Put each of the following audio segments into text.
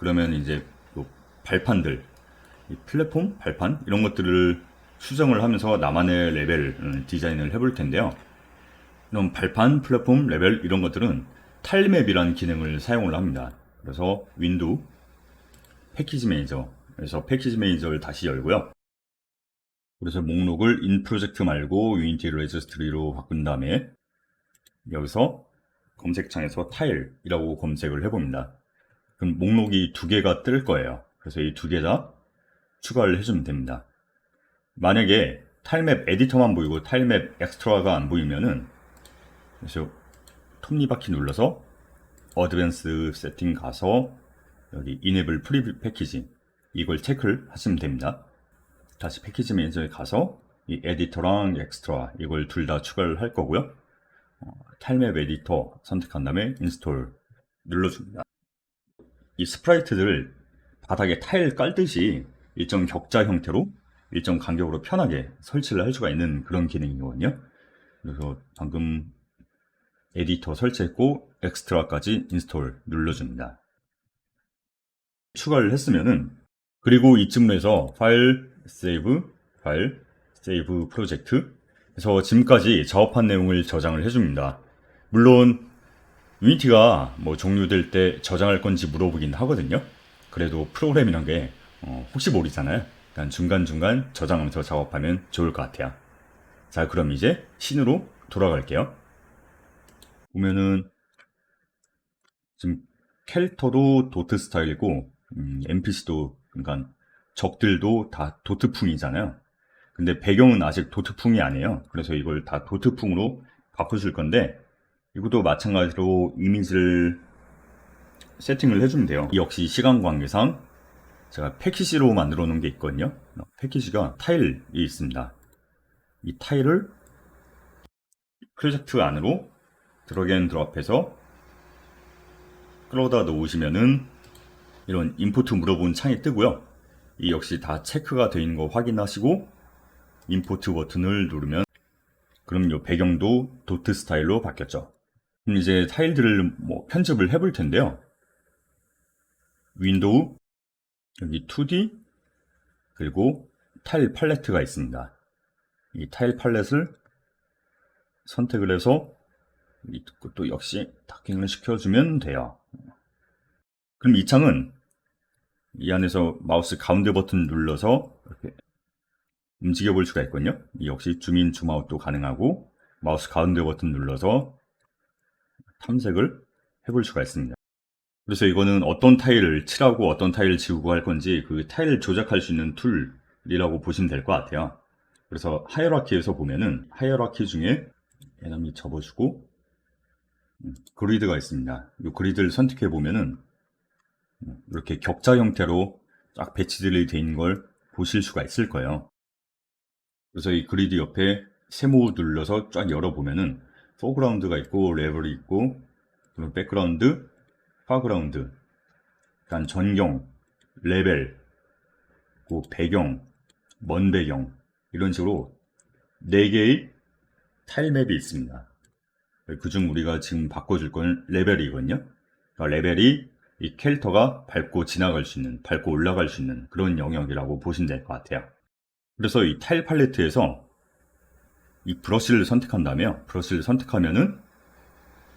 그러면 이제 요 발판들, 이 플랫폼, 발판 이런 것들을 수정을 하면서 나만의 레벨 디자인을 해볼 텐데요. 이런 발판, 플랫폼, 레벨 이런 것들은 타일맵이라는 기능을 사용을 합니다. 그래서 윈도우, 패키지 매니저, 그래서 패키지 매니저를 다시 열고요. 그래서 목록을 인 프로젝트 말고 유니티 레지스트리로 바꾼 다음에 여기서 검색창에서 타일이라고 검색을 해봅니다. 그럼 목록이 두 개가 뜰 거예요. 그래서 이 두 개 다 추가를 해주면 됩니다. 만약에 타일맵 에디터만 보이고 타일맵 엑스트라가 안 보이면은 그래서 톱니바퀴 눌러서 어드밴스 세팅 가서 여기 이네블 프리뷰 패키지 이걸 체크를 하시면 됩니다. 다시 패키지 매니저에 가서 이 에디터랑 엑스트라 이걸 둘 다 추가를 할 거고요. 타일맵 에디터 선택한 다음에 인스톨 눌러줍니다. 이 스프라이트들을 바닥에 타일 깔듯이 일정 격자 형태로 일정 간격으로 편하게 설치를 할 수가 있는 그런 기능이거든요. 그래서 방금 에디터 설치했고 엑스트라까지 인스톨 눌러줍니다. 추가를 했으면은 그리고 이쯤으로 해서 파일 세이브 프로젝트 그래서 지금까지 작업한 내용을 저장을 해줍니다. 물론 유니티가 뭐 종료될 때 저장할 건지 물어보긴 하거든요. 그래도 프로그램이란 게 혹시 모르잖아요. 그러니까 중간중간 저장하면서 작업하면 좋을 것 같아요. 자, 그럼 이제 씬으로 돌아갈게요. 보면은 지금 캐릭터도 도트 스타일이고 NPC도 그러니까 적들도 다 도트풍이잖아요. 근데 배경은 아직 도트풍이 아니에요. 그래서 이걸 다 도트풍으로 바꿔줄 건데 이것도 마찬가지로 이미지를 세팅을 해주면 돼요. 역시 시간 관계상 제가 패키지로 만들어 놓은 게 있거든요. 패키지가 타일이 있습니다. 이 타일을 프로젝트 안으로 드래그 앤 드롭해서 끌어다 놓으시면은 이런 인포트 물어본 창이 뜨고요. 이 역시 다 체크가 되어 있는 거 확인하시고 임포트 버튼을 누르면 그럼 이 배경도 도트 스타일로 바뀌었죠. 그럼 이제 타일들을 뭐 편집을 해볼 텐데요. 윈도우, 여기 2D, 그리고 타일 팔레트가 있습니다. 이 타일 팔렛을 선택을 해서 이것도 역시 닥킹을 시켜주면 돼요. 그럼 이 창은 이 안에서 마우스 가운데 버튼 눌러서 이렇게 움직여 볼 수가 있거든요. 이 역시 줌인 줌아웃도 가능하고 마우스 가운데 버튼 눌러서 탐색을 해볼 수가 있습니다. 그래서 이거는 어떤 타일을 칠하고 어떤 타일을 지우고 할 건지 그 타일을 조작할 수 있는 툴이라고 보시면 될 것 같아요. 그래서 하이어라키에서 보면은 하이어라키 중에 에너미 접어주고 그리드가 있습니다. 이 그리드를 선택해 보면은 이렇게 격자 형태로 쫙 배치들이 되어 있는 걸 보실 수가 있을 거예요. 그래서 이 그리드 옆에 세모 눌러서 쫙 열어보면은 포그라운드가 있고 레벨이 있고 그리고 백그라운드, 파그라운드, 그러니까 전경, 레벨, 그 배경, 먼 배경 이런 식으로 4개의 타일맵이 있습니다. 그중 우리가 지금 바꿔줄 건 레벨이거든요. 그러니까 레벨이 이 캐릭터가 밟고 지나갈 수 있는, 밟고 올라갈 수 있는 그런 영역이라고 보시면 될 것 같아요. 그래서 이 타일 팔레트에서 이 브러쉬를 선택한다면, 브러쉬를 선택하면은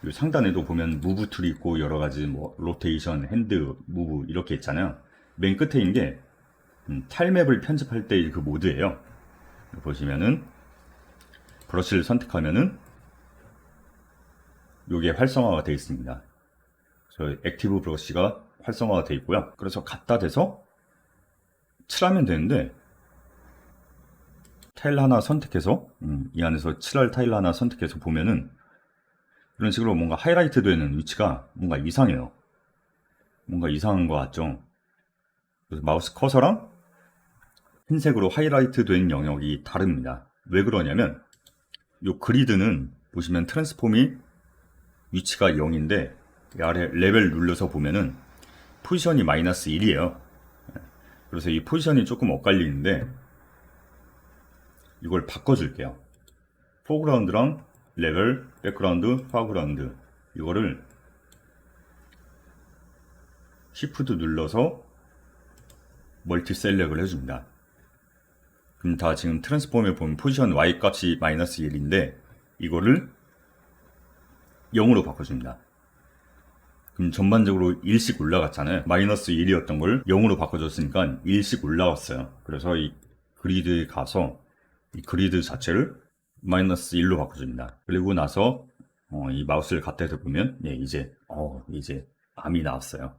이 상단에도 보면 무브 툴이 있고 여러 가지 뭐 로테이션, 핸드, 무브 이렇게 있잖아요. 맨 끝에 있는 게 타일맵을 편집할 때 그 모드예요. 보시면은 브러쉬를 선택하면은 이게 활성화가 되어 있습니다. 저 액티브 브러쉬가 활성화가 되어 있고요. 그래서 갖다 대서 칠하면 되는데 타일 하나 선택해서 이 안에서 칠할 타일 하나 선택해서 보면은 이런 식으로 뭔가 하이라이트 되는 위치가 뭔가 이상해요. 뭔가 이상한 것 같죠? 그래서 마우스 커서랑 흰색으로 하이라이트 된 영역이 다릅니다. 왜 그러냐면 이 그리드는 보시면 트랜스폼이 위치가 0인데 아래 레벨 눌러서 보면은 포지션이 마이너스 1이에요. 그래서 이 포지션이 조금 엇갈리는데 이걸 바꿔줄게요. 포그라운드랑 레벨, 백그라운드, 파그라운드 이거를 Shift 눌러서 멀티 셀렉을 해줍니다. 그럼 다 지금 트랜스폼에 보면 포지션 Y 값이 마이너스 1인데 이거를 0으로 바꿔줍니다. 그럼 전반적으로 1씩 올라갔잖아요. 마이너스 1이었던 걸 0으로 바꿔줬으니까 1씩 올라갔어요. 그래서 이 그리드에 가서 이 그리드 자체를 마이너스 1로 바꿔줍니다. 그리고 나서 이 마우스를 갖다 대보면 이제 암이 나왔어요.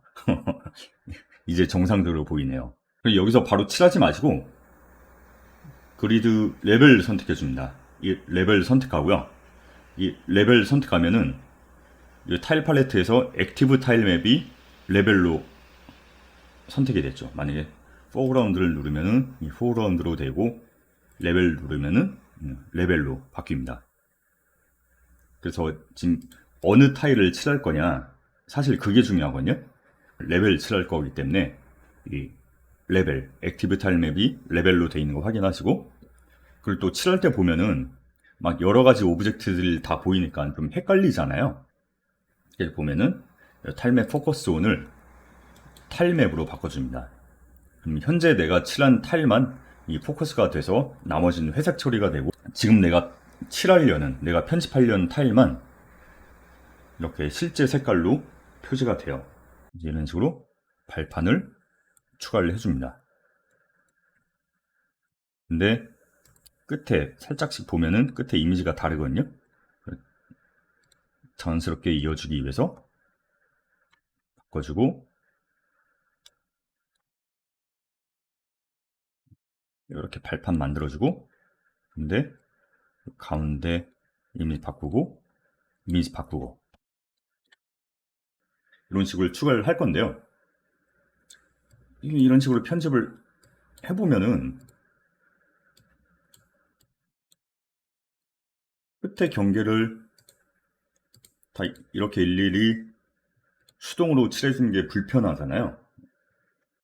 이제 정상적으로 보이네요. 여기서 바로 칠하지 마시고 그리드 레벨 선택해 줍니다. 이 레벨 선택하고요. 이 레벨 선택하면은 이 타일 팔레트에서 액티브 타일 맵이 레벨로 선택이 됐죠. 만약에 포그라운드를 누르면은 이 포그라운드로 되고 레벨 누르면은 레벨로 바뀝니다. 그래서 지금 어느 타일을 칠할 거냐, 사실 그게 중요하거든요. 레벨 칠할 거기 때문에 이 레벨, 액티브 타일 맵이 레벨로 되어 있는 거 확인하시고, 그리고 또 칠할 때 보면은 막 여러 가지 오브젝트들이 다 보이니까 좀 헷갈리잖아요. 그래서 보면은 타일맵 포커스 온을 타일맵으로 바꿔줍니다. 그럼 현재 내가 칠한 타일만 이 포커스가 돼서 나머지는 회색 처리가 되고, 지금 내가 칠하려는, 내가 편집하려는 타일만 이렇게 실제 색깔로 표시가 돼요. 이런 식으로 발판을 추가를 해줍니다. 근데 끝에 살짝씩 보면은 끝에 이미지가 다르거든요. 자연스럽게 이어주기 위해서 바꿔주고, 이렇게 발판 만들어주고, 근데 가운데 이미지 바꾸고, 이미지 바꾸고, 이런 식으로 추가를 할 건데요. 이런 식으로 편집을 해보면은 끝에 경계를 다 이렇게 일일이 수동으로 칠해주는 게 불편하잖아요.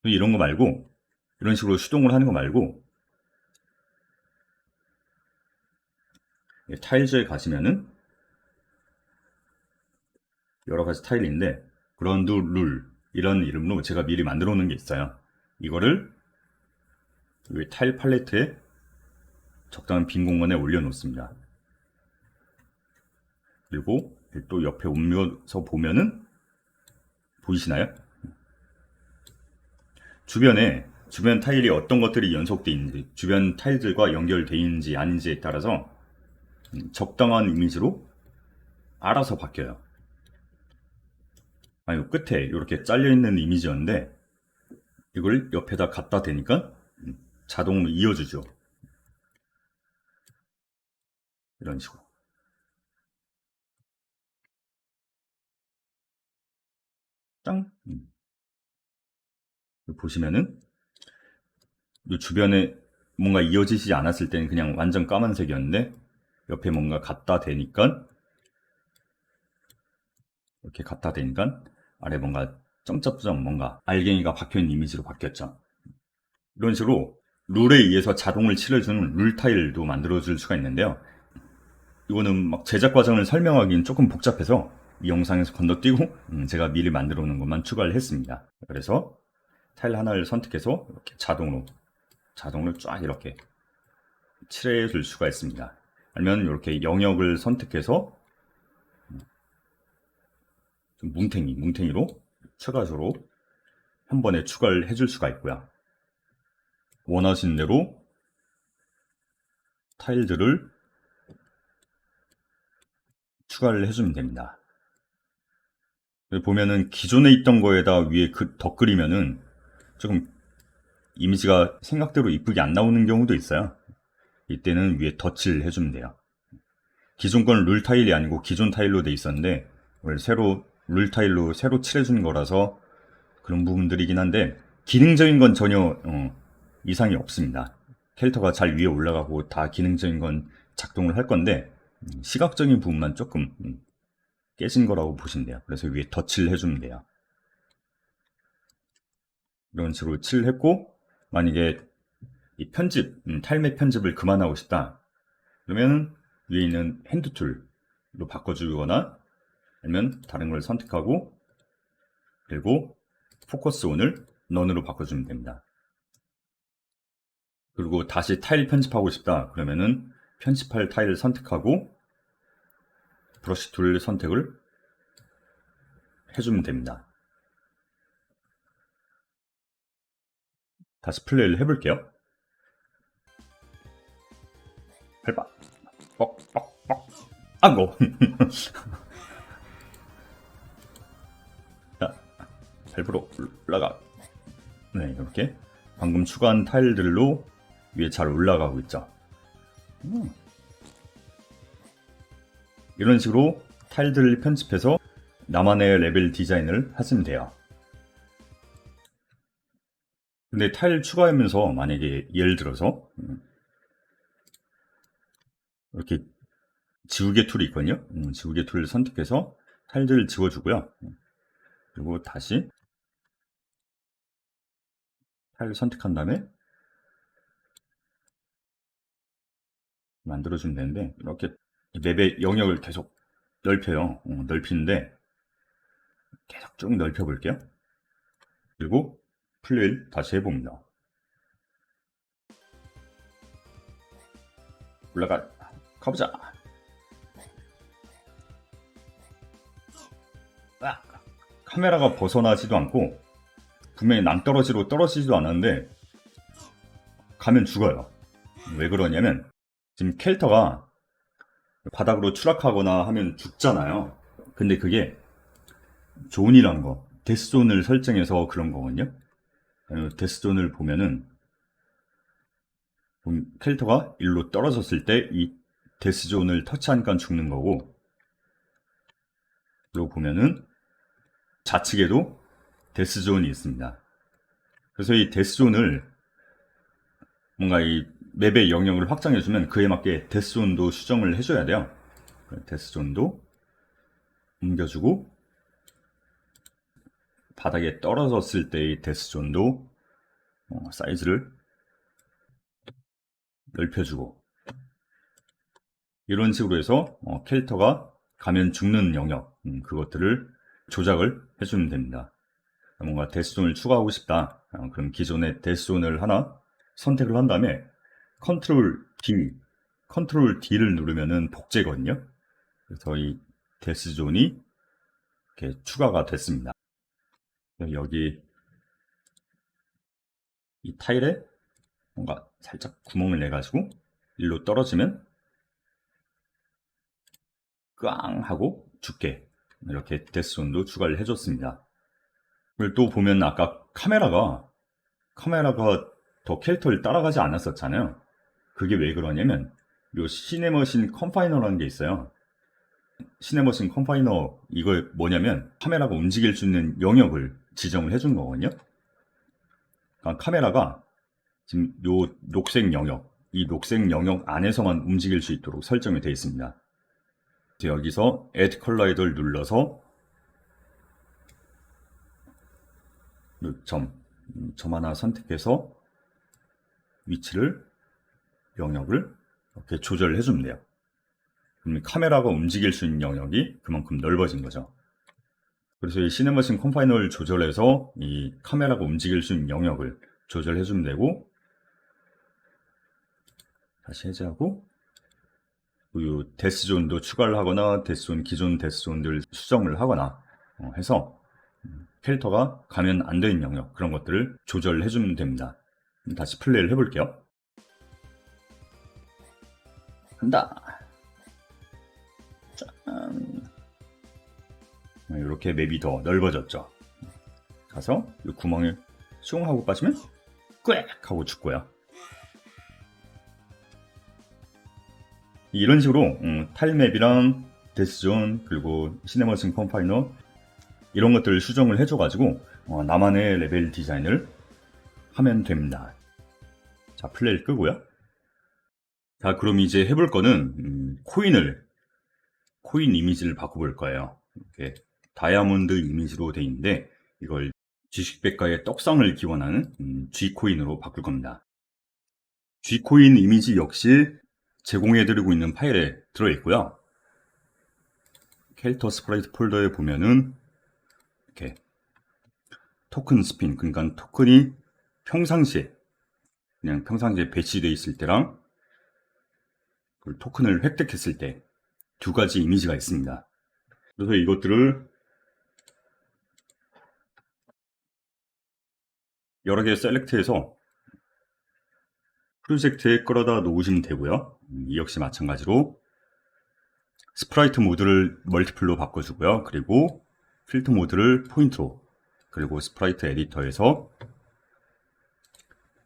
이런 거 말고, 이런 식으로 수동으로 하는 거 말고, 타일즈에 가시면은 여러 가지 타일인데, 그라운드 룰 이런 이름으로 제가 미리 만들어 놓은 게 있어요. 이거를 이 타일 팔레트에 적당한 빈 공간에 올려 놓습니다. 그리고 또 옆에 옮겨서 보면은 보이시나요? 주변 타일이 어떤 것들이 연속되어 있는지, 주변 타일들과 연결되어 있는지 아닌지에 따라서 적당한 이미지로 알아서 바뀌어요. 아니, 끝에 이렇게 잘려있는 이미지였는데 이걸 옆에다 갖다 대니까 자동으로 이어주죠. 이런 식으로. 짱! 보시면은 이 주변에 뭔가 이어지지 않았을 때는 그냥 완전 까만색이었는데 옆에 뭔가 갖다 대니까, 이렇게 갖다 대니까 아래 뭔가 점점점 뭔가 알갱이가 박혀있는 이미지로 바뀌었죠. 이런 식으로 룰에 의해서 자동을 칠해주는 룰 타일도 만들어줄 수가 있는데요. 이거는 막 제작 과정을 설명하기는 조금 복잡해서 이 영상에서 건너뛰고 제가 미리 만들어 놓은 것만 추가를 했습니다. 그래서 타일 하나를 선택해서 이렇게 자동으로 쫙 이렇게 칠해 줄 수가 있습니다. 아니면 이렇게 영역을 선택해서 좀 뭉탱이로 추가적으로 한 번에 추가를 해줄 수가 있고요. 원하시는 대로 타일들을 추가를 해주면 됩니다. 보면은 기존에 있던 거에다 위에 덧그리면은 조금 이미지가 생각대로 이쁘게 안 나오는 경우도 있어요. 이때는 위에 덧칠 해주면 돼요. 기존 건 룰 타일이 아니고 기존 타일로 돼 있었는데 룰 타일로 새로 칠해준 거라서 그런 부분들이긴 한데, 기능적인 건 전혀 이상이 없습니다. 캐릭터가 잘 위에 올라가고 다 기능적인 건 작동을 할 건데 시각적인 부분만 조금 깨진 거라고 보시면 돼요. 그래서 위에 덧칠 해주면 돼요. 이런 식으로 칠했고, 만약에 이 타일맵 편집을 그만하고 싶다 그러면 위에 있는 핸드 툴로 바꿔주거나, 아니면 다른 걸 선택하고, 그리고 포커스 온을 넌으로 바꿔주면 됩니다. 그리고 다시 타일 편집하고 싶다 그러면은 편집할 타일을 선택하고 브러쉬 툴 선택을 해주면 됩니다. 다시 플레이를 해볼게요. 밟아 뻑뻑뻑 아고 자, 밟으러 올라가. 네, 이렇게 방금 추가한 타일들로 위에 잘 올라가고 있죠. 이런 식으로 타일들을 편집해서 나만의 레벨 디자인을 하시면 돼요. 근데 타일 추가하면서 만약에 예를 들어서 이렇게 지우개 툴이 있거든요. 지우개 툴을 선택해서 타일들을 지워주고요. 그리고 다시 타일을 선택한 다음에 만들어주면 되는데 이렇게 맵의 영역을 계속 넓혀요. 넓히는데 계속 쭉 넓혀 볼게요. 그리고 플레이를 다시 해봅니다. 올라가 가보자. 카메라가 벗어나지도 않고 분명히 낭떠러지로 떨어지지도 않았는데 가면 죽어요. 왜 그러냐면 지금 캐릭터가 바닥으로 추락하거나 하면 죽잖아요. 근데 그게 존이란 거, 데스존을 설정해서 그런 거거든요. 데스존을 보면은 캐릭터가 일로 떨어졌을 때 이 데스존을 터치하니까 죽는 거고, 그리고 보면은 좌측에도 데스존이 있습니다. 그래서 이 데스존을 뭔가 이 맵의 영역을 확장해주면 그에 맞게 데스존도 수정을 해줘야 돼요. 데스존도 옮겨주고 바닥에 떨어졌을 때의 데스존도 사이즈를 넓혀주고 이런 식으로 해서 캐릭터가 가면 죽는 영역 그것들을 조작을 해주면 됩니다. 뭔가 데스존을 추가하고 싶다 그럼 기존의 데스존을 하나 선택을 한 다음에 컨트롤 D를 누르면은 복제거든요. 그래서 이 데스존이 이렇게 추가가 됐습니다. 여기 이 타일에 뭔가 살짝 구멍을 내 가지고 일로 떨어지면 꽝 하고 죽게 이렇게 데스존도 추가를 해줬습니다. 그리고 또 보면 아까 카메라가 더 캐릭터를 따라가지 않았었잖아요. 그게 왜 그러냐면 요 시네머신 컴파이너라는 게 있어요. 시네머신 컴파이너 이거 뭐냐면 카메라가 움직일 수 있는 영역을 지정을 해준 거거든요. 그러니까 카메라가 지금 요 녹색 영역, 이 녹색 영역 안에서만 움직일 수 있도록 설정이 되어 있습니다. 여기서 Add 컬라이더를 눌러서 점 하나 선택해서 위치를 영역을 이렇게 조절을 해주면 돼요. 그럼 카메라가 움직일 수 있는 영역이 그만큼 넓어진 거죠. 그래서 이 시네머신 컴파이너를 조절해서 이 카메라가 움직일 수 있는 영역을 조절해 주면 되고 다시 해제하고 이 데스존도 추가를 하거나 데스존 기존 데스존들 수정을 하거나 해서 캐릭터가 가면 안 되는 영역 그런 것들을 조절을 해주면 됩니다. 다시 플레이를 해볼게요. 간다. 짠. 이렇게 맵이 더 넓어졌죠. 가서 이 구멍에 슝 하고 빠지면 꽥 하고 죽고요. 이런 식으로 타일맵이랑 데스존 그리고 시네머신 컴파이너 이런 것들을 수정을 해줘가지고 나만의 레벨 디자인을 하면 됩니다. 자, 플레이를 끄고요. 자, 그럼 이제 해볼 거는 코인 이미지를 바꿔볼 거예요. 이렇게 다이아몬드 이미지로 돼 있는데 이걸 주식백과의 떡상을 기원하는 G코인으로 바꿀 겁니다. G코인 이미지 역시 제공해드리고 있는 파일에 들어있고요. 캐릭터 스프라이트 폴더에 보면은 이렇게 토큰 스핀, 그러니까 토큰이 평상시에 그냥 평상시에 배치되어 있을 때랑 그 토큰을 획득했을 때 두 가지 이미지가 있습니다. 그래서 이것들을 여러 개 셀렉트해서 프로젝트에 끌어다 놓으시면 되고요. 이 역시 마찬가지로 스프라이트 모드를 멀티플로 바꿔주고요. 그리고 필터 모드를 포인트로, 그리고 스프라이트 에디터에서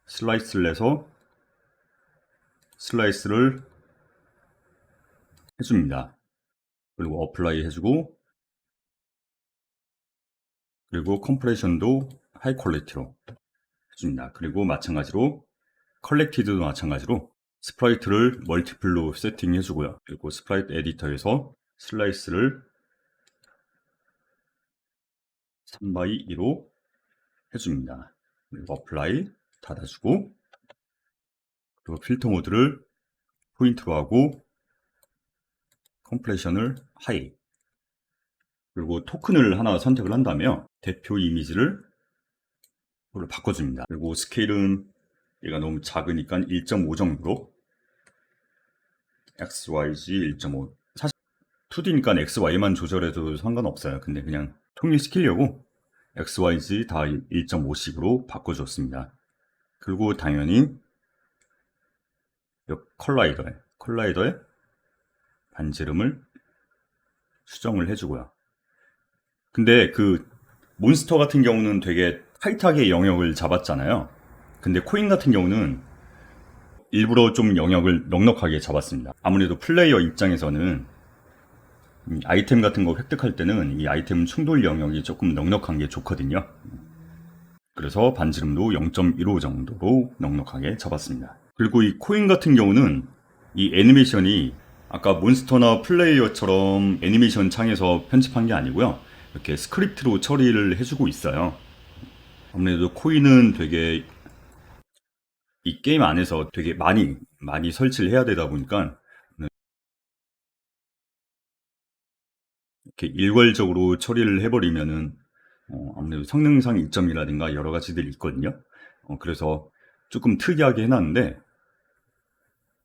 슬라이스를 해서 슬라이스를 해줍니다. 그리고 어플라이 해주고, 그리고 컴프레션도 하이 퀄리티로 해줍니다. 그리고 마찬가지로 컬렉티드도 마찬가지로 스프라이트를 멀티플로 세팅해주고요. 그리고 스프라이트 에디터에서 슬라이스를 3x2로 해줍니다. 그리고 어플라이 닫아주고, 그리고 필터 모드를 포인트로 하고 컴프레션을 하이, 그리고 토큰을 하나 선택을 한다면 대표 이미지를 바꿔줍니다. 그리고 스케일은 얘가 너무 작으니까 1.5 정도로 XYZ 1.5, 사실 2D니까 XY만 조절해도 상관없어요. 근데 그냥 통일시키려고 XYZ 다 1.5씩으로 바꿔줬습니다. 그리고 당연히 컬라이더에 반지름을 수정을 해주고요. 근데 그 몬스터 같은 경우는 되게 타이트하게 영역을 잡았잖아요. 근데 코인 같은 경우는 일부러 좀 영역을 넉넉하게 잡았습니다. 아무래도 플레이어 입장에서는 아이템 같은 거 획득할 때는 이 아이템 충돌 영역이 조금 넉넉한 게 좋거든요. 그래서 반지름도 0.15 정도로 넉넉하게 잡았습니다. 그리고 이 코인 같은 경우는 이 애니메이션이 아까 몬스터나 플레이어처럼 애니메이션 창에서 편집한 게 아니고요. 이렇게 스크립트로 처리를 해주고 있어요. 아무래도 코인은 되게 이 게임 안에서 되게 많이 설치를 해야 되다 보니까 이렇게 일괄적으로 처리를 해버리면은 아무래도 성능상 이점이라든가 여러 가지들이 있거든요. 그래서 조금 특이하게 해놨는데,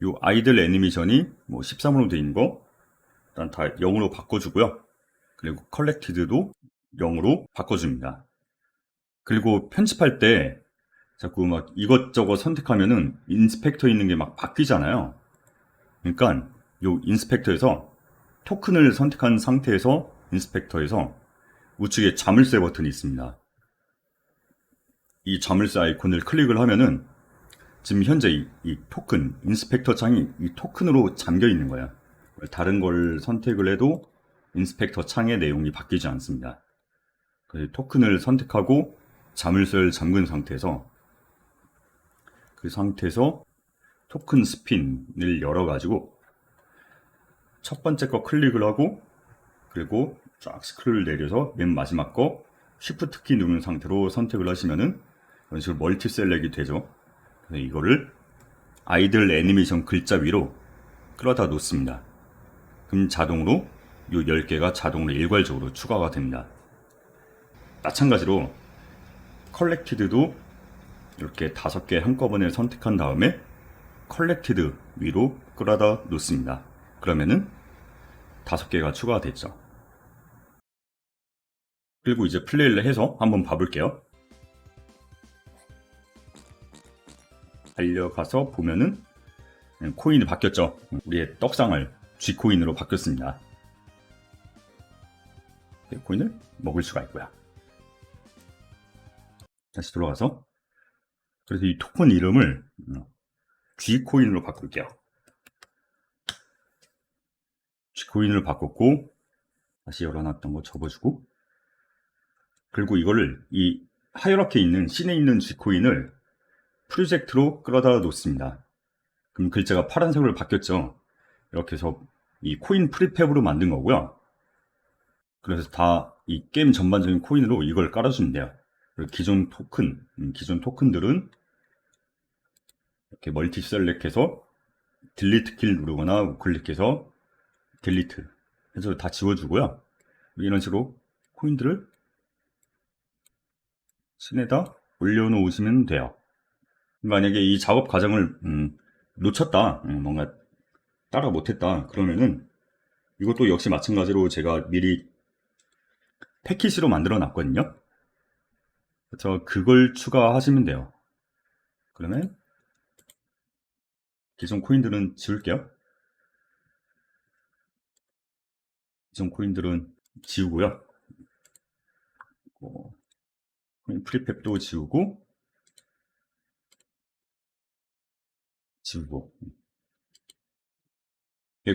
요 아이들 애니메이션이 뭐 13으로 돼 있는 거 일단 다 0으로 바꿔주고요. 그리고 컬렉티드도 0으로 바꿔줍니다. 그리고 편집할 때 자꾸 막 이것저것 선택하면은 인스펙터 있는 게 막 바뀌잖아요. 그러니까 요 인스펙터에서 토큰을 선택한 상태에서 인스펙터에서 우측에 자물쇠 버튼이 있습니다. 이 자물쇠 아이콘을 클릭을 하면은 지금 현재 이 토큰, 인스펙터 창이 이 토큰으로 잠겨 있는 거예요. 다른 걸 선택을 해도 인스펙터 창의 내용이 바뀌지 않습니다. 토큰을 선택하고 자물쇠를 잠근 상태에서 그 상태에서 토큰 스핀을 열어가지고 첫 번째 거 클릭을 하고, 그리고 쫙 스크롤을 내려서 맨 마지막 거 Shift 키 누른 상태로 선택을 하시면은 이런 식으로 멀티 셀렉이 되죠. 그래서 이거를 아이들 애니메이션 글자 위로 끌어다 놓습니다. 그럼 자동으로 이 10개가 자동으로 일괄적으로 추가가 됩니다. 마찬가지로 컬렉티드도 이렇게 5개 한꺼번에 선택한 다음에 컬렉티드 위로 끌어다 놓습니다. 그러면은 5개가 추가가 됐죠. 그리고 이제 플레이를 해서 한번 봐볼게요. 달려가서 보면은 코인이 바뀌었죠. 우리의 떡상을 G코인으로 바뀌었습니다. 코인을 먹을 수가 있고요. 다시 돌아가서, 그래서 이 토큰 이름을 G코인으로 바꿀게요. G코인으로 바꿨고, 다시 열어놨던 거 접어주고, 그리고 이거를 이 하이어라키에 있는 씬에 있는 G코인을 프로젝트로 끌어다 놓습니다. 그럼 글자가 파란색으로 바뀌었죠. 이렇게 해서 이 코인 프리팹으로 만든 거고요. 그래서 다 이 게임 전반적인 코인으로 이걸 깔아주면 돼요. 그리고 기존 토큰들은 이렇게 멀티 셀렉해서 딜리트 키를 누르거나 우클릭해서 딜리트 해서 다 지워주고요. 이런 식으로 코인들을 씬에다 올려놓으시면 돼요. 만약에 이 작업 과정을 놓쳤다, 뭔가 따라 못했다 그러면은 이것도 역시 마찬가지로 제가 미리 패키지로 만들어 놨거든요. 그래서 그걸 추가하시면 돼요. 그러면 기존 코인들은 지울게요. 기존 코인들은 지우고요. 코인 프리팹도 지우고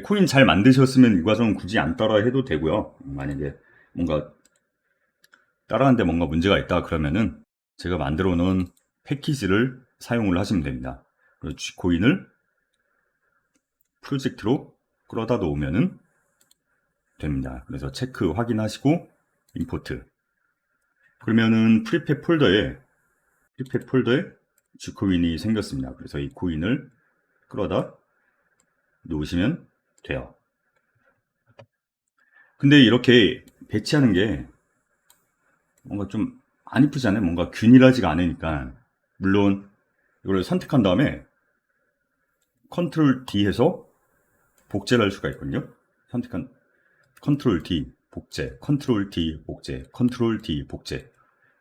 코인 잘 만드셨으면 이 과정은 굳이 안 따라 해도 되고요. 만약에 뭔가 따라하는데 뭔가 문제가 있다 그러면은 제가 만들어 놓은 패키지를 사용을 하시면 됩니다. 그리고 G코인을 프로젝트로 끌어다 놓으면은 됩니다. 그래서 체크 확인하시고 임포트. 그러면은 프리팹 폴더에 G코인이 생겼습니다. 그래서 이 코인을 끌어다 놓으시면 돼요. 근데 이렇게 배치하는 게 뭔가 좀 안 이쁘잖아요. 뭔가 균일하지가 않으니까. 물론 이걸 선택한 다음에 컨트롤 D 해서 복제를 할 수가 있거든요. 선택한 컨트롤 D 복제, 컨트롤 D 복제, 컨트롤 D 복제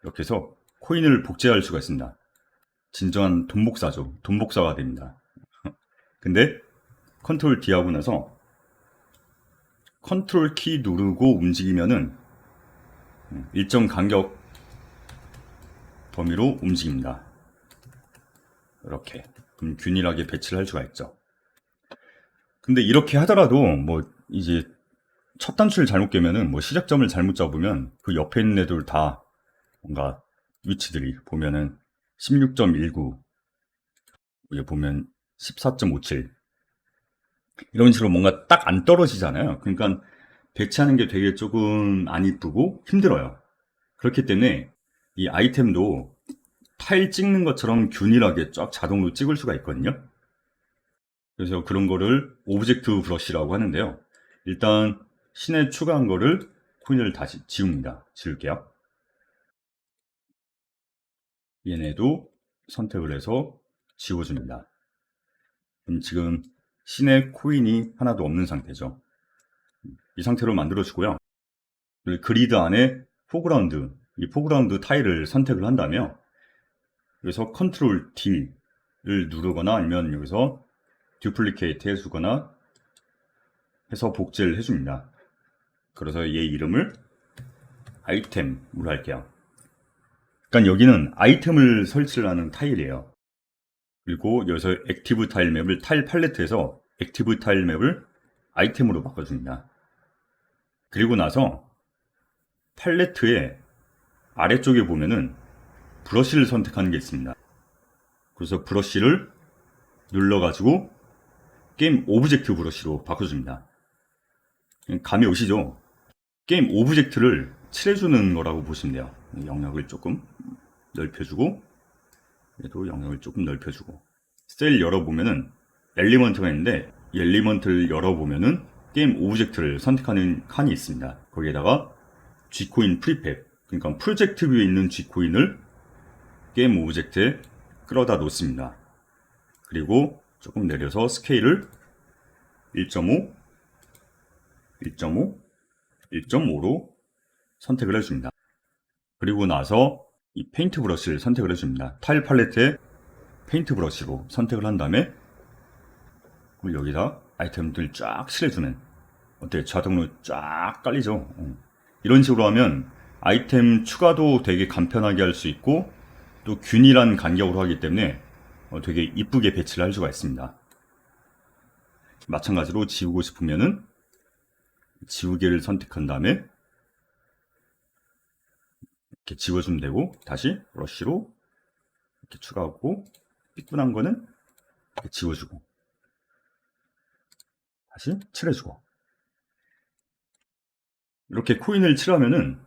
이렇게 해서 코인을 복제할 수가 있습니다. 진정한 돈복사죠. 돈복사가 됩니다. 근데 컨트롤 D 하고 나서 컨트롤 키 누르고 움직이면은 일정 간격 범위로 움직입니다. 이렇게 그럼 균일하게 배치를 할 수가 있죠. 근데 이렇게 하더라도 뭐 이제 첫 단추를 잘못 깨면은 뭐 시작점을 잘못 잡으면 그 옆에 있는 애들 다 뭔가 위치들이 보면은 16.19 여기 보면 14.57 이런 식으로 뭔가 딱 안 떨어지잖아요. 그러니까 배치하는 게 되게 조금 안 이쁘고 힘들어요. 그렇기 때문에 이 아이템도 타일 찍는 것처럼 균일하게 쫙 자동으로 찍을 수가 있거든요. 그래서 그런 거를 오브젝트 브러쉬라고 하는데요. 일단 씬에 추가한 거를 코인을 다시 지웁니다. 지울게요. 얘네도 선택을 해서 지워줍니다. 그럼 지금 씬에 코인이 하나도 없는 상태죠. 이 상태로 만들어주고요. 그리드 안에 포그라운드, 이 포그라운드 타일을 선택을 한다면 여기서 컨트롤 D를 누르거나 아니면 여기서 듀플리케이트 해주거나 해서 복제를 해줍니다. 그래서 얘 이름을 아이템으로 할게요. 그러니까 여기는 아이템을 설치를 하는 타일이에요. 그리고 여기서 액티브 타일 맵을 타일 팔레트에서 액티브 타일 맵을 아이템으로 바꿔줍니다. 그리고 나서 팔레트의 아래쪽에 보면은 브러쉬를 선택하는 게 있습니다. 그래서 브러쉬를 눌러가지고 게임 오브젝트 브러쉬로 바꿔줍니다. 감이 오시죠? 게임 오브젝트를 칠해주는 거라고 보시면 돼요. 영역을 조금 넓혀주고 얘도 영역을 조금 넓혀주고 셀 열어보면은 엘리먼트가 있는데 이 엘리먼트를 열어보면은 게임 오브젝트를 선택하는 칸이 있습니다. 거기에다가 G코인 프리팹 그러니까 프로젝트 뷰에 있는 G코인을 게임 오브젝트에 끌어다 놓습니다. 그리고 조금 내려서 스케일을 1.5, 1.5, 1.5로 선택을 해줍니다. 그리고 나서 이 페인트 브러쉬를 선택을 해줍니다. 타일 팔레트에 페인트 브러쉬로 선택을 한 다음에 여기다 아이템들 쫙 칠해주는 어때요? 자동으로 쫙 깔리죠? 이런 식으로 하면 아이템 추가도 되게 간편하게 할 수 있고 또 균일한 간격으로 하기 때문에 되게 이쁘게 배치를 할 수가 있습니다. 마찬가지로 지우고 싶으면은 지우개를 선택한 다음에 이렇게 지워주면 되고 다시 브러쉬로 이렇게 추가하고 삐뚤한 거는 이렇게 지워주고 다시 칠해주고 이렇게 코인을 칠하면은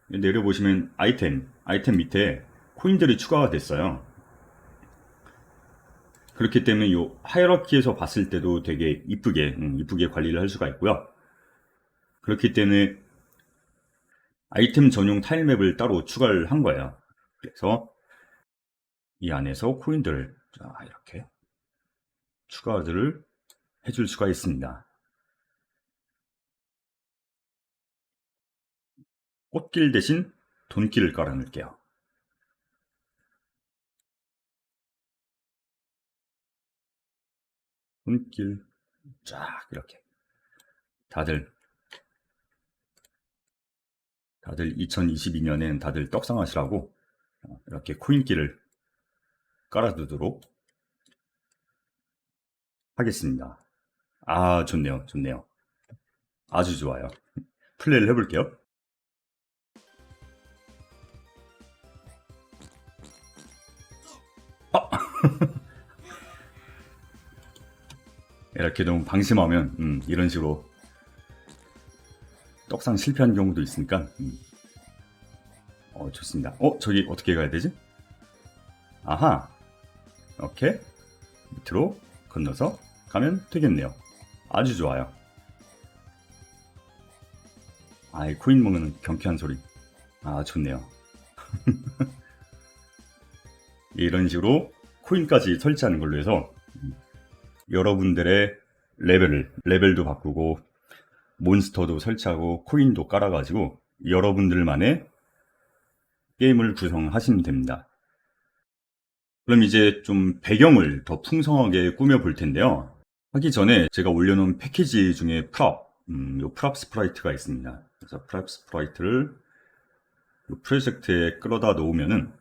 내려보시면 아이템 밑에 코인들이 추가가 됐어요. 그렇기 때문에 이 하이어라키에서 봤을 때도 되게 이쁘게 관리를 할 수가 있고요. 그렇기 때문에 아이템 전용 타일맵을 따로 추가를 한 거예요. 그래서 이 안에서 코인들을 이렇게 추가를 해줄 수가 있습니다. 꽃길 대신 돈길을 깔아 놓을게요. 돈길 쫙 이렇게 다들 2022년엔 다들 떡상하시라고 이렇게 코인길을 깔아두도록 하겠습니다. 아, 좋네요. 좋네요. 아주 좋아요. 플레이를 해볼게요. 이렇게 너무 방심하면 이런 식으로 떡상 실패한 경우도 있으니까 좋습니다. 저기 어떻게 가야 되지? 아하, 이렇게 밑으로 건너서 가면 되겠네요. 아주 좋아요. 아이, 코인 먹는 경쾌한 소리. 아, 좋네요. 이런 식으로 코인까지 설치하는 걸로 해서 여러분들의 레벨도 바꾸고 몬스터도 설치하고 코인도 깔아가지고 여러분들만의 게임을 구성하시면 됩니다. 그럼 이제 좀 배경을 더 풍성하게 꾸며 볼 텐데요. 하기 전에 제가 올려놓은 패키지 중에 요 프롭 스프라이트가 있습니다. 그래서 프롭 스프라이트를 프로젝트에 끌어다 놓으면은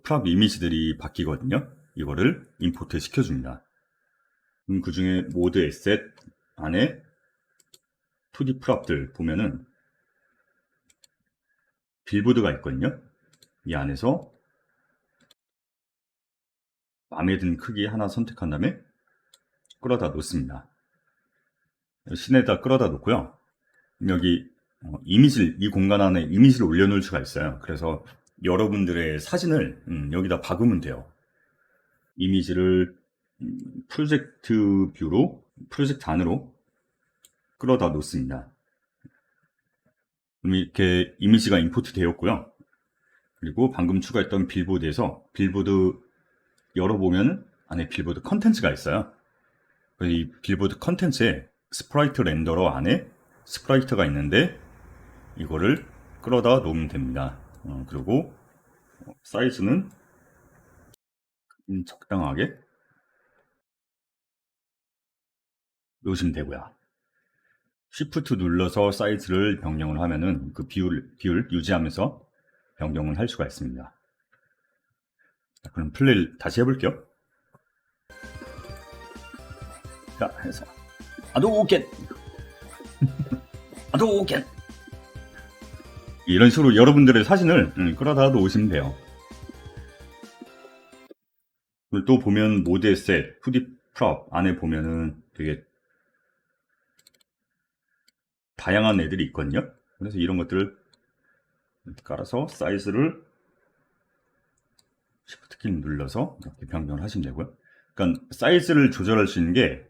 프롭 이미지들이 바뀌거든요. 이거를 임포트 시켜줍니다. 그 중에 모드 에셋 안에 2D 프롭들 보면은 빌보드가 있거든요. 이 안에서 마음에 드는 크기 하나 선택한 다음에 끌어다 놓습니다. 신에다 끌어다 놓고요. 여기 이 공간 안에 이미지를 올려놓을 수가 있어요. 그래서 여러분들의 사진을 여기다 박으면 돼요. 이미지를 프로젝트 뷰로, 프로젝트 안으로 끌어다 놓습니다. 그럼 이렇게 이미지가 임포트 되었고요. 그리고 방금 추가했던 빌보드에서 빌보드 열어보면 안에 빌보드 컨텐츠가 있어요. 이 빌보드 컨텐츠에 스프라이트 렌더러 안에 스프라이트가 있는데 이거를 끌어다 놓으면 됩니다. 그리고 사이즈는 적당하게 놓으시면 되고요. Shift 눌러서 사이즈를 변경을 하면은 그 비율 유지하면서 변경을 할 수가 있습니다. 자, 그럼 플레이를 다시 해볼게요. 자, 해서 아도겐 아도겐 이런 식으로 여러분들의 사진을 끌어다 놓으시면 돼요. 또 보면 모드 에셋, 2D 프롭 안에 보면은 되게 다양한 애들이 있거든요. 그래서 이런 것들을 깔아서 사이즈를 Shift 키 눌러서 이렇게 변경을 하시면 되고요. 그러니까 사이즈를 조절할 수 있는 게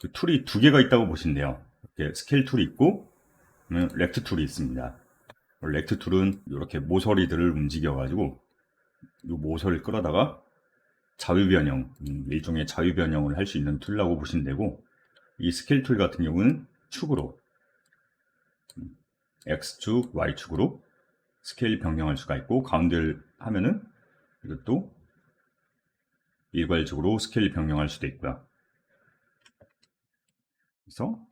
그 툴이 두 개가 있다고 보시면 돼요. 이렇게 스케일 툴이 있고 렉트 툴이 있습니다. 렉트 툴은 이렇게 모서리들을 움직여가지고 이 모서리를 끌어다가 자유 변형, 일종의 자유 변형을 할 수 있는 툴이라고 보시면 되고, 이 스케일 툴 같은 경우는 축으로 X축, Y축으로 스케일 변경할 수가 있고, 가운데를 하면은 이것도 일괄적으로 스케일 변경할 수도 있고요. 그래서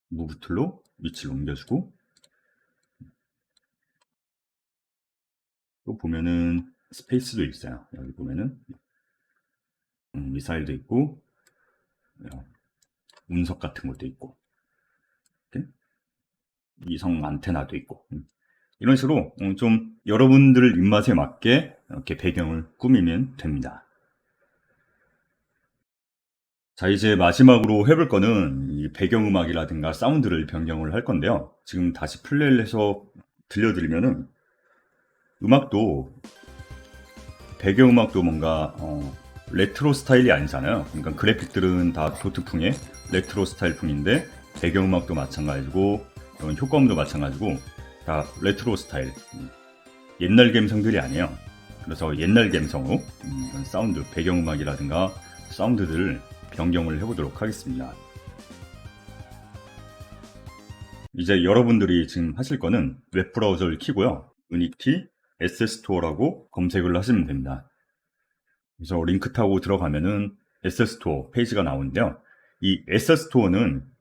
무브 툴로 위치를 옮겨주고, 또 보면은 스페이스도 있어요. 여기 보면은 미사일도 있고 운석 같은 것도 있고 이렇게 위성 안테나도 있고 이런 식으로 좀 여러분들 입맛에 맞게 이렇게 배경을 꾸미면 됩니다. 자, 이제 마지막으로 해볼 거는 이 배경음악이라든가 사운드를 변경을 할 건데요. 지금 다시 플레이를 해서 들려드리면은 배경음악도 뭔가 레트로 스타일이 아니잖아요. 그러니까 그래픽들은 다 도트풍의 레트로 스타일풍인데 배경음악도 마찬가지고 이런 효과음도 마찬가지고 다 레트로 스타일, 옛날 감성들이 아니에요. 그래서 옛날 감성으로 이런 사운드, 배경음악이라든가 사운드들을 변경을 해보도록 하겠습니다. 이제 여러분들이 지금 하실 거는 웹브라우저를 키고요. 유니티 SS토어라고 검색을 하시면 됩니다. 그래서 링크 타고 들어가면은 SS토어 페이지가 나오는데요. 이 SS토어는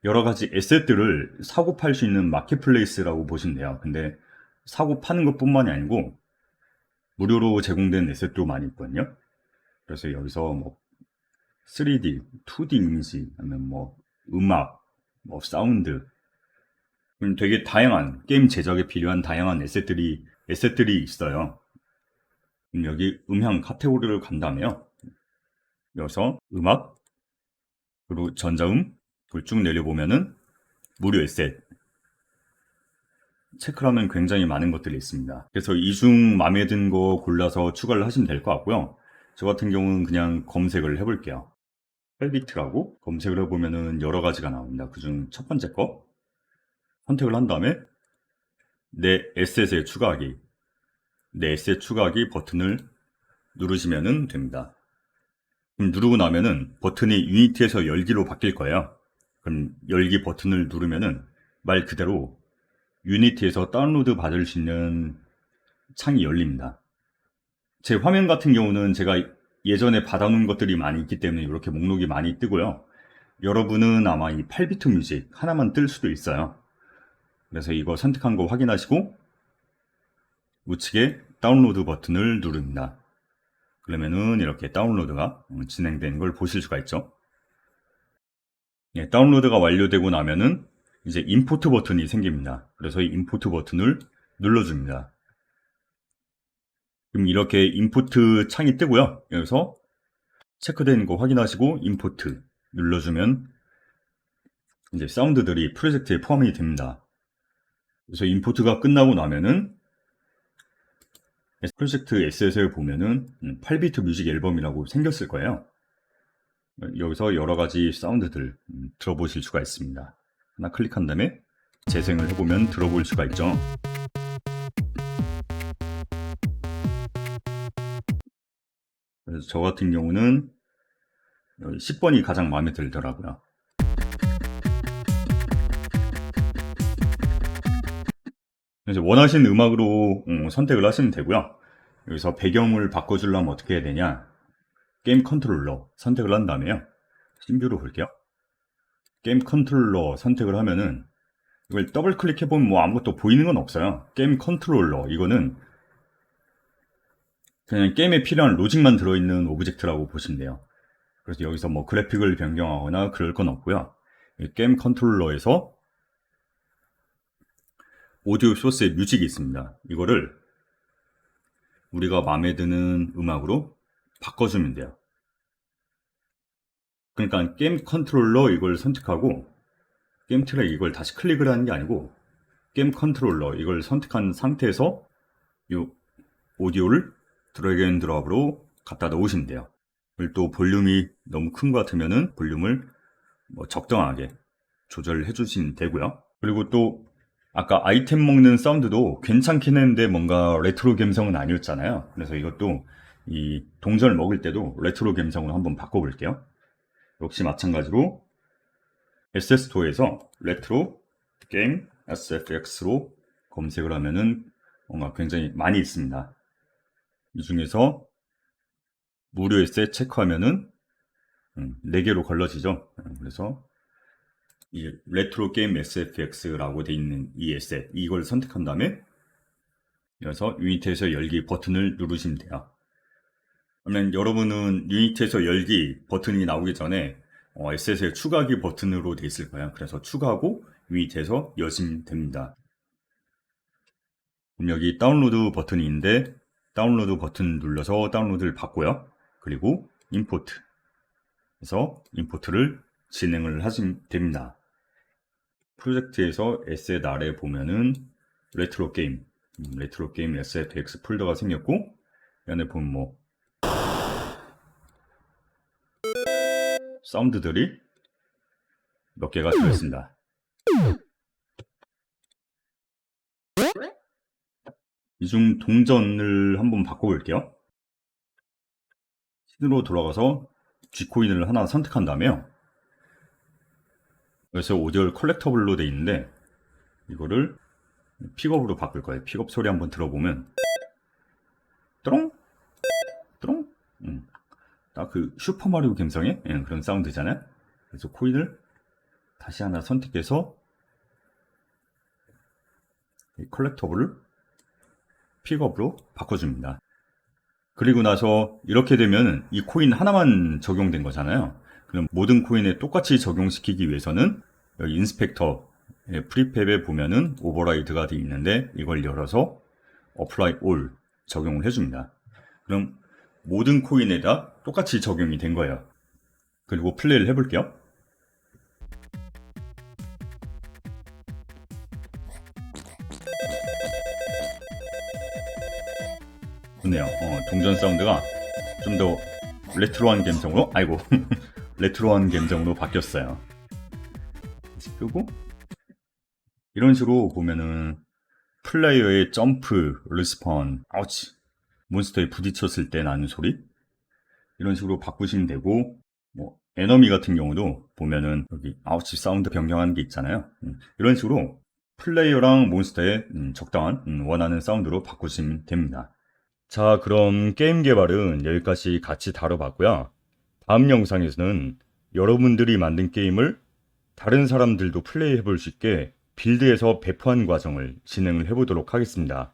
여러 가지 에셋들을 사고 팔 수 있는 마켓플레이스라고 보시면 돼요. 근데 사고 파는 것뿐만이 아니고 무료로 제공된 에셋도 많이 있거든요. 그래서 여기서 뭐 3D, 2D 이미지, 아니면 뭐 음악, 뭐 사운드, 되게 다양한 게임 제작에 필요한 다양한 에셋들이 있어요. 여기 음향 카테고리를 간다며요. 여기서 음악, 그리고 전자음, 그걸 쭉 내려보면은 무료 에셋 체크를 하면 굉장히 많은 것들이 있습니다. 그래서 이 중 마음에 든 거 골라서 추가를 하시면 될 것 같고요. 저 같은 경우는 그냥 검색을 해볼게요. 8비트라고 검색을 해보면은 여러 가지가 나옵니다. 그중 첫 번째 거 선택을 한 다음에 내 에셋에 추가하기, 내 에셋 추가하기 버튼을 누르시면 됩니다. 그럼 누르고 나면은 버튼이 유니티에서 열기로 바뀔 거예요. 그럼 열기 버튼을 누르면은 말 그대로 유니티에서 다운로드 받을 수 있는 창이 열립니다. 제 화면 같은 경우는 제가 예전에 받아놓은 것들이 많이 있기 때문에 이렇게 목록이 많이 뜨고요. 여러분은 아마 이 8비트 뮤직 하나만 뜰 수도 있어요. 그래서 이거 선택한 거 확인하시고 우측에 다운로드 버튼을 누릅니다. 그러면은 이렇게 다운로드가 진행되는 걸 보실 수가 있죠. 예, 다운로드가 완료되고 나면은 이제 임포트 버튼이 생깁니다. 그래서 이 임포트 버튼을 눌러줍니다. 그럼 이렇게 임포트 창이 뜨고요. 여기서 체크되는 거 확인하시고 임포트 눌러주면 이제 사운드들이 프로젝트에 포함이 됩니다. 그래서 임포트가 끝나고 나면은 프로젝트 에셋을 보면은 8비트 뮤직 앨범이라고 생겼을 거예요. 여기서 여러 가지 사운드들 들어보실 수가 있습니다. 하나 클릭한 다음에 재생을 해보면 들어볼 수가 있죠. 그래서 저 같은 경우는 10번이 가장 마음에 들더라고요. 그래서 원하시는 음악으로 선택을 하시면 되고요. 여기서 배경을 바꿔주려면 어떻게 해야 되냐, 게임 컨트롤러 선택을 한 다음에요. 신뷰로 볼게요. 게임 컨트롤러 선택을 하면은 이걸 더블 클릭해보면 뭐 아무것도 보이는 건 없어요. 게임 컨트롤러, 이거는 그냥 게임에 필요한 로직만 들어있는 오브젝트라고 보시면 돼요. 그래서 여기서 뭐 그래픽을 변경하거나 그럴 건 없고요. 게임 컨트롤러에서 오디오 소스의 뮤직이 있습니다. 이거를 우리가 마음에 드는 음악으로 바꿔주면 돼요. 그러니까 게임 컨트롤러 이걸 선택하고 게임 트랙 이걸 다시 클릭을 하는 게 아니고 게임 컨트롤러 이걸 선택한 상태에서 이 오디오를 드래그 앤 드롭으로 갖다 넣으시면 돼요. 그리고 또 볼륨이 너무 큰 것 같으면은 볼륨을 뭐 적당하게 조절을 해주시면 되고요. 그리고 또 아까 아이템 먹는 사운드도 괜찮긴 했는데 뭔가 레트로 감성은 아니었잖아요. 그래서 이것도 이 동전을 먹을 때도 레트로 감성으로 한번 바꿔볼게요. 역시 마찬가지로 SS토어에서 레트로 게임 SFX로 검색을 하면은 뭔가 굉장히 많이 있습니다. 이 중에서 무료 에셋 체크하면은 4개로 걸러지죠. 그래서 이 레트로 게임 SFX라고 돼 있는 이 에셋, 이걸 선택한 다음에 여기서 유니티에서 열기 버튼을 누르시면 돼요. 그러면 여러분은 유니티에서 열기 버튼이 나오기 전에 에셋의 추가하기 버튼으로 돼 있을 거예요. 그래서 추가하고 유니티에서 여시면 됩니다. 그럼 여기 다운로드 버튼이 있는데 다운로드 버튼 눌러서 다운로드를 받고요. 그리고 임포트 그래서 임포트를 진행을 하시면 됩니다. 프로젝트에서 에셋 아래 보면은 레트로 게임 SFX 폴더가 생겼고 이 안에 보면 뭐 사운드들이 몇 개가 들어있습니다. 이 중 동전을 한번 바꿔볼게요. 씬으로 돌아가서 G코인을 하나 선택한 다음에요. 그래서 오디오 컬렉터블로 돼 있는데 이거를 픽업으로 바꿀 거예요. 픽업 소리 한번 들어보면 뚜렁 뚜렁 딱 그 슈퍼마리오 감성의 그런 사운드잖아요. 그래서 코인을 다시 하나 선택해서 이 컬렉터블을 픽업으로 바꿔줍니다. 그리고 나서 이렇게 되면 이 코인 하나만 적용된 거잖아요. 그럼 모든 코인에 똑같이 적용시키기 위해서는 여기 인스펙터 프리팹에 보면은 오버라이드가 되어 있는데 이걸 열어서 apply all 적용을 해줍니다. 그럼 모든 코인에다 똑같이 적용이 된 거예요. 그리고 플레이를 해볼게요. 좋네요. 동전 사운드가 좀 더 레트로한 감성으로, 아이고, 레트로한 감성으로 바뀌었어요. 다시 끄고, 이런 식으로 보면은 플레이어의 점프, 리스폰, 아우치, 몬스터에 부딪혔을 때 나는 소리, 이런 식으로 바꾸시면 되고, 뭐 에너미 같은 경우도 보면은 여기 아우치 사운드 변경하는 게 있잖아요. 이런 식으로 플레이어랑 몬스터의 적당한 원하는 사운드로 바꾸시면 됩니다. 자, 그럼 게임 개발은 여기까지 같이 다뤄봤고요. 다음 영상에서는 여러분들이 만든 게임을 다른 사람들도 플레이해 볼 수 있게 빌드에서 배포한 과정을 진행을 해보도록 하겠습니다.